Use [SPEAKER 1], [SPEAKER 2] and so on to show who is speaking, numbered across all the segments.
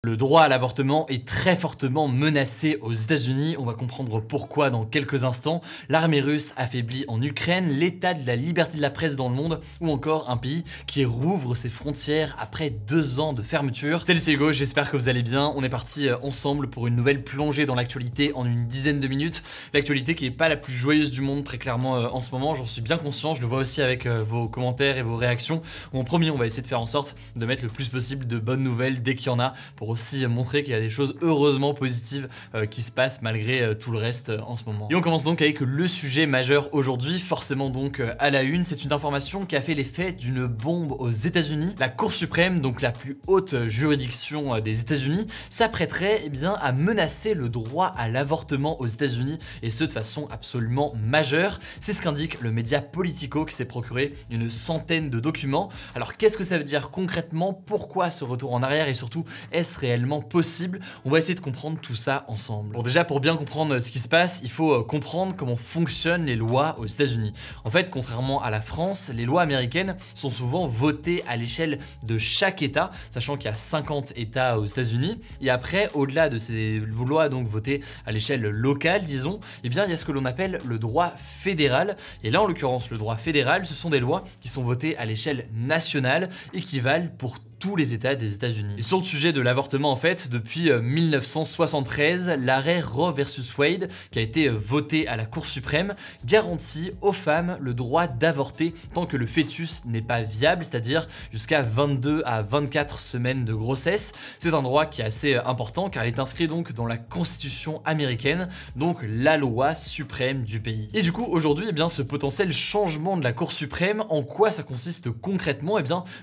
[SPEAKER 1] Le droit à l'avortement est très fortement menacé aux États-Unis. On va comprendre pourquoi dans quelques instants. L'armée russe affaiblie en Ukraine, l'état de la liberté de la presse dans le monde, ou encore un pays qui rouvre ses frontières après 2 ans de fermeture. Salut, c'est Hugo, j'espère que vous allez bien. On est parti ensemble pour une nouvelle plongée dans l'actualité en une dizaine de minutes. L'actualité qui n'est pas la plus joyeuse du monde, très clairement en ce moment, j'en suis bien conscient. Je le vois aussi avec vos commentaires et vos réactions. En premier, on va essayer de faire en sorte de mettre le plus possible de bonnes nouvelles dès qu'il y en a, pour aussi montrer qu'il y a des choses heureusement positives qui se passent malgré tout le reste en ce moment. Et on commence donc avec le sujet majeur aujourd'hui, forcément donc à la une. C'est une information qui a fait l'effet d'une bombe aux États-Unis. La Cour suprême, donc la plus haute juridiction des États-Unis, s'apprêterait à menacer le droit à l'avortement aux États-Unis, et ce de façon absolument majeure. C'est ce qu'indique le média Politico qui s'est procuré une centaine de documents. Alors qu'est-ce que ça veut dire concrètement? Pourquoi ce retour en arrière, et surtout est-ce réellement possible? On va essayer de comprendre tout ça ensemble. Bon, déjà, pour bien comprendre ce qui se passe, il faut comprendre comment fonctionnent les lois aux États-Unis. En fait, contrairement à la France, les lois américaines sont souvent votées à l'échelle de chaque État, sachant qu'il y a 50 États aux États-Unis. Et après, au-delà de ces lois donc votées à l'échelle locale, disons, il y a ce que l'on appelle le droit fédéral. Et là, en l'occurrence, le droit fédéral, ce sont des lois qui sont votées à l'échelle nationale et qui valent pour tous les États des États-Unis. Et sur le sujet de l'avortement, en fait, depuis 1973, l'arrêt Roe versus Wade, qui a été voté à la Cour suprême, garantit aux femmes le droit d'avorter tant que le fœtus n'est pas viable, c'est-à-dire jusqu'à 22 à 24 semaines de grossesse. C'est un droit qui est assez important car il est inscrit donc dans la Constitution américaine, donc la loi suprême du pays. Et du coup, aujourd'hui, ce potentiel changement de la Cour suprême, en quoi ça consiste concrètement?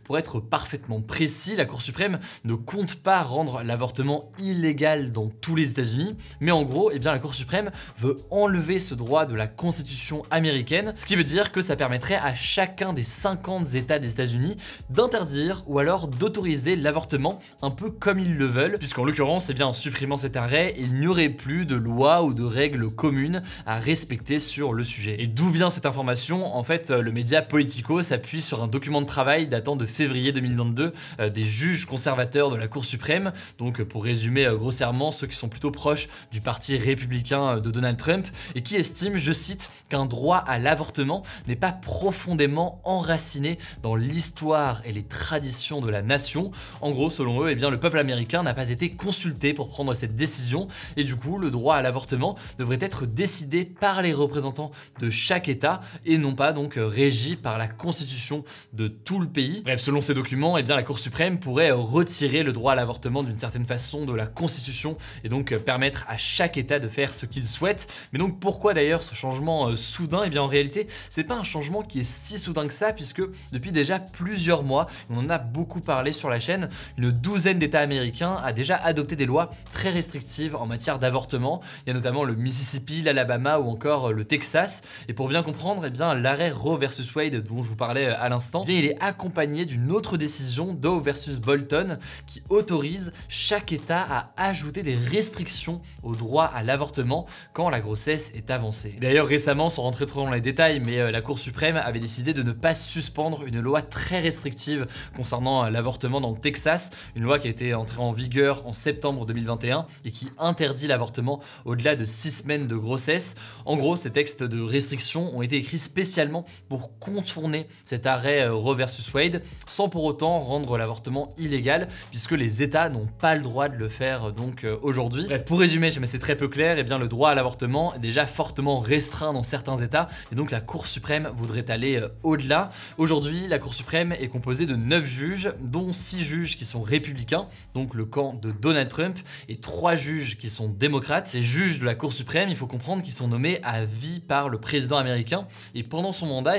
[SPEAKER 1] Pour être parfaitement précis, la Cour suprême ne compte pas rendre l'avortement illégal dans tous les États-Unis, mais en gros, la Cour suprême veut enlever ce droit de la Constitution américaine, ce qui veut dire que ça permettrait à chacun des 50 États des États-Unis d'interdire ou alors d'autoriser l'avortement un peu comme ils le veulent, puisqu'en l'occurrence, en supprimant cet arrêt, il n'y aurait plus de loi ou de règles communes à respecter sur le sujet. Et d'où vient cette information? En fait, le média Politico s'appuie sur un document de travail datant de février 2022 des juges conservateurs de la Cour suprême, donc pour résumer grossièrement, ceux qui sont plutôt proches du parti républicain de Donald Trump, et qui estiment, je cite, qu'un droit à l'avortement n'est pas profondément enraciné dans l'histoire et les traditions de la nation. En gros, selon eux, le peuple américain n'a pas été consulté pour prendre cette décision, et du coup, le droit à l'avortement devrait être décidé par les représentants de chaque État, et non pas donc régi par la constitution de tout le pays. Bref, selon ces documents, la Cour suprême pourrait retirer le droit à l'avortement d'une certaine façon de la Constitution et donc permettre à chaque État de faire ce qu'il souhaite. Mais donc pourquoi d'ailleurs ce changement soudain? En réalité, c'est pas un changement qui est si soudain que ça, puisque depuis déjà plusieurs mois, on en a beaucoup parlé sur la chaîne, une douzaine d'États américains a déjà adopté des lois très restrictives en matière d'avortement. Il y a notamment le Mississippi, l'Alabama ou encore le Texas. Et pour bien comprendre, l'arrêt Roe versus Wade dont je vous parlais à l'instant, il est accompagné d'une autre décision, Doe versus Bolton, qui autorise chaque État à ajouter des restrictions au droit à l'avortement quand la grossesse est avancée. D'ailleurs, récemment, sans rentrer trop dans les détails, mais la Cour suprême avait décidé de ne pas suspendre une loi très restrictive concernant l'avortement dans le Texas, une loi qui a été entrée en vigueur en septembre 2021 et qui interdit l'avortement au-delà de 6 semaines de grossesse. En gros, ces textes de restriction ont été écrits spécialement pour contourner cet arrêt Roe versus Wade, sans pour autant rendre l'avortement illégal, puisque les États n'ont pas le droit de le faire donc aujourd'hui. Bref, pour résumer, mais c'est très peu clair, le droit à l'avortement est déjà fortement restreint dans certains États, et donc la Cour suprême voudrait aller au-delà. Aujourd'hui, la Cour suprême est composée de 9 juges, dont 6 juges qui sont républicains, donc le camp de Donald Trump, et 3 juges qui sont démocrates. Ces juges de la Cour suprême, il faut comprendre qu'ils sont nommés à vie par le président américain, et pendant son mandat,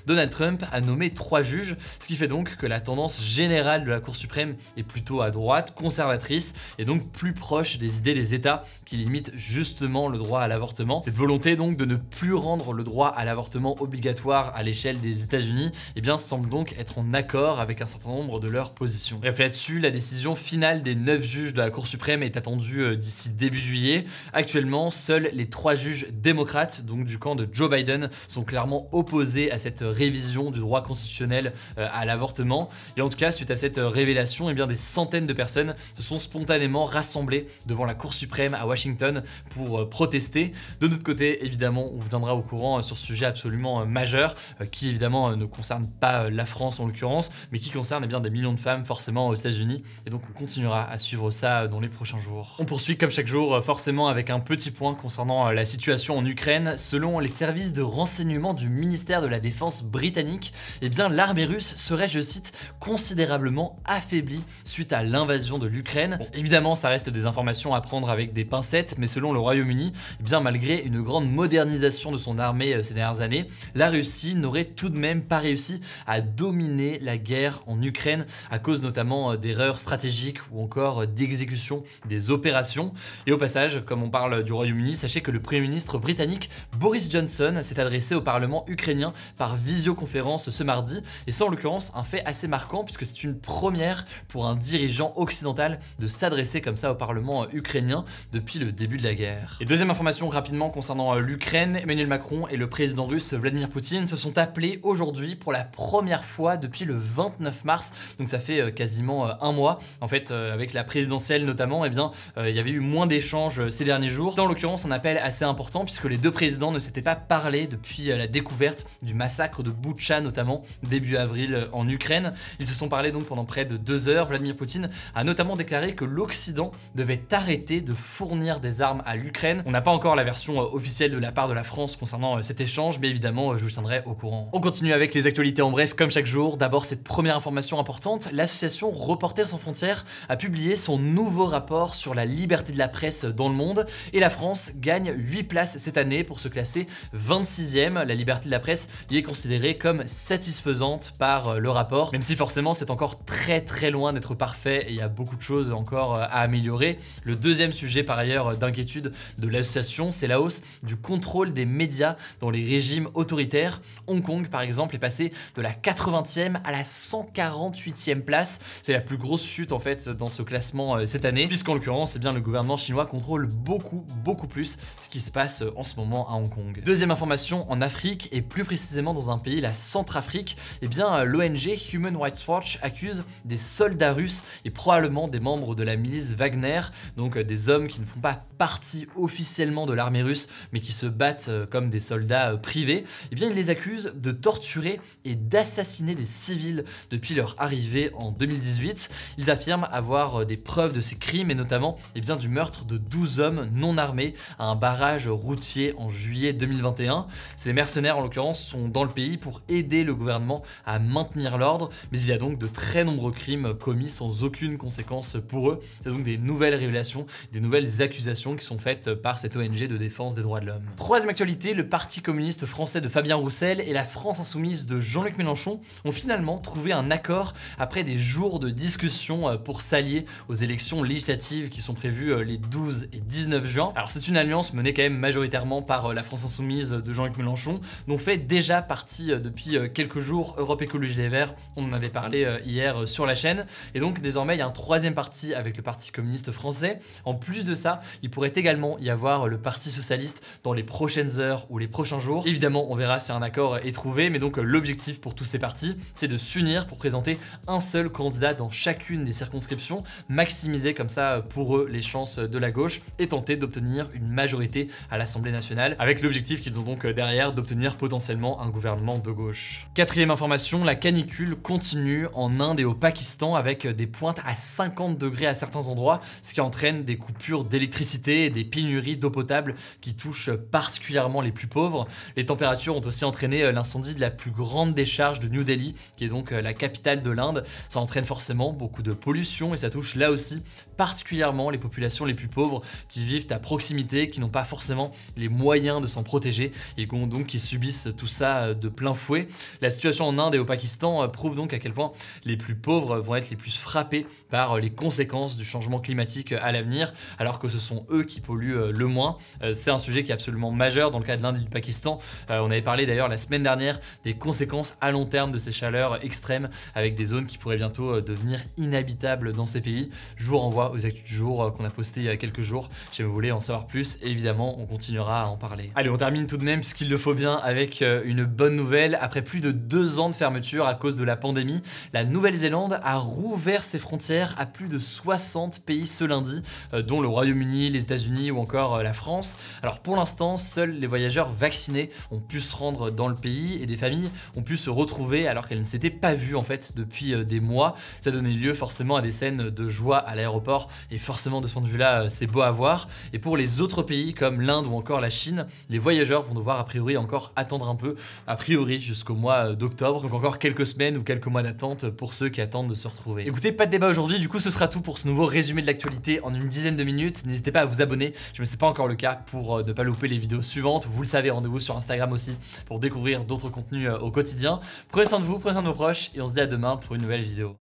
[SPEAKER 1] Donald Trump a nommé 3 juges, ce qui fait donc que la tendance générale de la Cour suprême est plutôt à droite, conservatrice, et donc plus proche des idées des États qui limitent justement le droit à l'avortement. Cette volonté donc de ne plus rendre le droit à l'avortement obligatoire à l'échelle des États-Unis, semble donc être en accord avec un certain nombre de leurs positions. Bref, là-dessus, la décision finale des 9 juges de la Cour suprême est attendue d'ici début juillet. Actuellement, seuls les 3 juges démocrates, donc du camp de Joe Biden, sont clairement opposés à cette révision du droit constitutionnel à l'avortement. Et en tout cas, suite suite à cette révélation, eh bien, des centaines de personnes se sont spontanément rassemblées devant la Cour suprême à Washington pour protester. De notre côté, évidemment, on vous tiendra au courant sur ce sujet absolument majeur, qui évidemment ne concerne pas la France en l'occurrence, mais qui concerne eh bien, des millions de femmes forcément aux États-Unis. Et donc on continuera à suivre ça dans les prochains jours. On poursuit comme chaque jour forcément avec un petit point concernant la situation en Ukraine. Selon les services de renseignement du ministère de la Défense britannique, eh bien l'armée russe serait, je cite, considérablement affaiblie suite à l'invasion de l'Ukraine. Bon, évidemment, ça reste des informations à prendre avec des pincettes, mais selon le Royaume-Uni, eh bien malgré une grande modernisation de son armée ces dernières années, la Russie n'aurait tout de même pas réussi à dominer la guerre en Ukraine à cause notamment d'erreurs stratégiques ou encore d'exécution des opérations. Et au passage, comme on parle du Royaume-Uni, sachez que le Premier ministre britannique Boris Johnson s'est adressé au Parlement ukrainien par visioconférence ce mardi, et ça en l'occurrence un fait assez marquant puisque c'est une première pour un dirigeant occidental de s'adresser comme ça au Parlement ukrainien depuis le début de la guerre. Et deuxième information rapidement concernant l'Ukraine, Emmanuel Macron et le président russe Vladimir Poutine se sont appelés aujourd'hui pour la première fois depuis le 29 mars, donc ça fait quasiment un mois. En fait, avec la présidentielle notamment, eh bien, il y avait eu moins d'échanges ces derniers jours. C'est en l'occurrence un appel assez important puisque les deux présidents ne s'étaient pas parlé depuis la découverte du massacre de Boutcha notamment début avril en Ukraine. Ils se sont parlé donc pendant près de 2 heures. Vladimir Poutine a notamment déclaré que l'Occident devait arrêter de fournir des armes à l'Ukraine. On n'a pas encore la version officielle de la part de la France concernant cet échange, mais évidemment je vous tiendrai au courant. On continue avec les actualités en bref comme chaque jour. D'abord cette première information importante, l'association Reporters sans frontières a publié son nouveau rapport sur la liberté de la presse dans le monde et la France gagne 8 places cette année pour se classer 26e. La liberté de la presse y est considérée comme satisfaisante par le rapport, même si forcément c'est encore très loin d'être parfait et il y a beaucoup de choses encore à améliorer. Le deuxième sujet par ailleurs d'inquiétude de l'association, c'est la hausse du contrôle des médias dans les régimes autoritaires. Hong Kong par exemple est passé de la 80e à la 148e place. C'est la plus grosse chute en fait dans ce classement cette année, puisqu'en l'occurrence, eh bien, le gouvernement chinois contrôle beaucoup plus ce qui se passe en ce moment à Hong Kong. Deuxième information, en Afrique et plus précisément dans un pays, la Centrafrique, eh bien l'ONG Human Rights Watch accuse des soldats russes et probablement des membres de la milice Wagner, donc des hommes qui ne font pas partie officiellement de l'armée russe mais qui se battent comme des soldats privés. Eh bien ils les accusent de torturer et d'assassiner des civils depuis leur arrivée en 2018. Ils affirment avoir des preuves de ces crimes et notamment eh bien, du meurtre de 12 hommes non armés à un barrage routier en juillet 2021. Ces mercenaires en l'occurrence sont dans le pays pour aider le gouvernement à maintenir l'ordre, mais il y a donc de très nombreux crimes commis sans aucune conséquence pour eux. C'est donc des nouvelles révélations, des nouvelles accusations qui sont faites par cette ONG de défense des droits de l'homme. Troisième actualité, le Parti communiste français de Fabien Roussel et la France insoumise de Jean-Luc Mélenchon ont finalement trouvé un accord après des jours de discussion pour s'allier aux élections législatives qui sont prévues les 12 et 19 juin. Alors c'est une alliance menée quand même majoritairement par la France insoumise de Jean-Luc Mélenchon, dont fait déjà partie depuis quelques jours Europe Écologie Les Verts. On en avait parlé hier sur la chaîne. Et donc désormais il y a un troisième parti avec le Parti communiste français. En plus de ça, il pourrait également y avoir le Parti socialiste dans les prochaines heures ou les prochains jours. Évidemment, on verra si un accord est trouvé, mais donc l'objectif pour tous ces partis, c'est de s'unir pour présenter un seul candidat dans chacune des circonscriptions, maximiser comme ça pour eux les chances de la gauche et tenter d'obtenir une majorité à l'Assemblée nationale, avec l'objectif qu'ils ont donc derrière d'obtenir potentiellement un gouvernement de gauche. Quatrième information, la canicule continue en Inde et au Pakistan avec des pointes à 50 degrés à certains endroits, ce qui entraîne des coupures d'électricité et des pénuries d'eau potable qui touchent particulièrement les plus pauvres. Les températures ont aussi entraîné l'incendie de la plus grande décharge de New Delhi, qui est donc la capitale de l'Inde. Ça entraîne forcément beaucoup de pollution et ça touche là aussi particulièrement les populations les plus pauvres qui vivent à proximité, qui n'ont pas forcément les moyens de s'en protéger et donc qui subissent tout ça de plein fouet. La situation en Inde et au Pakistan prouve donc à quel point les plus pauvres vont être les plus frappés par les conséquences du changement climatique à l'avenir, alors que ce sont eux qui polluent le moins. C'est un sujet qui est absolument majeur dans le cas de l'Inde et du Pakistan. On avait parlé d'ailleurs la semaine dernière des conséquences à long terme de ces chaleurs extrêmes avec des zones qui pourraient bientôt devenir inhabitables dans ces pays. Je vous renvoie aux actus du jour qu'on a posté il y a quelques jours si vous voulez en savoir plus, et évidemment on continuera à en parler. Allez, on termine tout de même puisqu'il le faut bien avec une bonne nouvelle. Après plus de 2 ans de fermeture à cause de la pandémie, la Nouvelle-Zélande a rouvert ses frontières à plus de 60 pays ce lundi, dont le Royaume-Uni, les États-Unis ou encore la France. Alors pour l'instant, seuls les voyageurs vaccinés ont pu se rendre dans le pays et des familles ont pu se retrouver alors qu'elles ne s'étaient pas vues en fait depuis des mois. Ça donnait lieu forcément à des scènes de joie à l'aéroport et forcément de ce point de vue-là, c'est beau à voir. Et pour les autres pays comme l'Inde ou encore la Chine, les voyageurs vont devoir a priori encore attendre un peu, a priori jusqu'au mois d'octobre, donc encore quelques semaines ou quelques mois d'attente pour ceux qui attendent de se retrouver. Écoutez, pas de débat aujourd'hui, du coup ce sera tout pour ce nouveau résumé de l'actualité en une dizaine de minutes. N'hésitez pas à vous abonner, je ne sais pas encore le cas, pour ne pas louper les vidéos suivantes. Vous le savez, rendez-vous sur Instagram aussi pour découvrir d'autres contenus au quotidien. Prenez soin de vous, prenez soin de vos proches et on se dit à demain pour une nouvelle vidéo.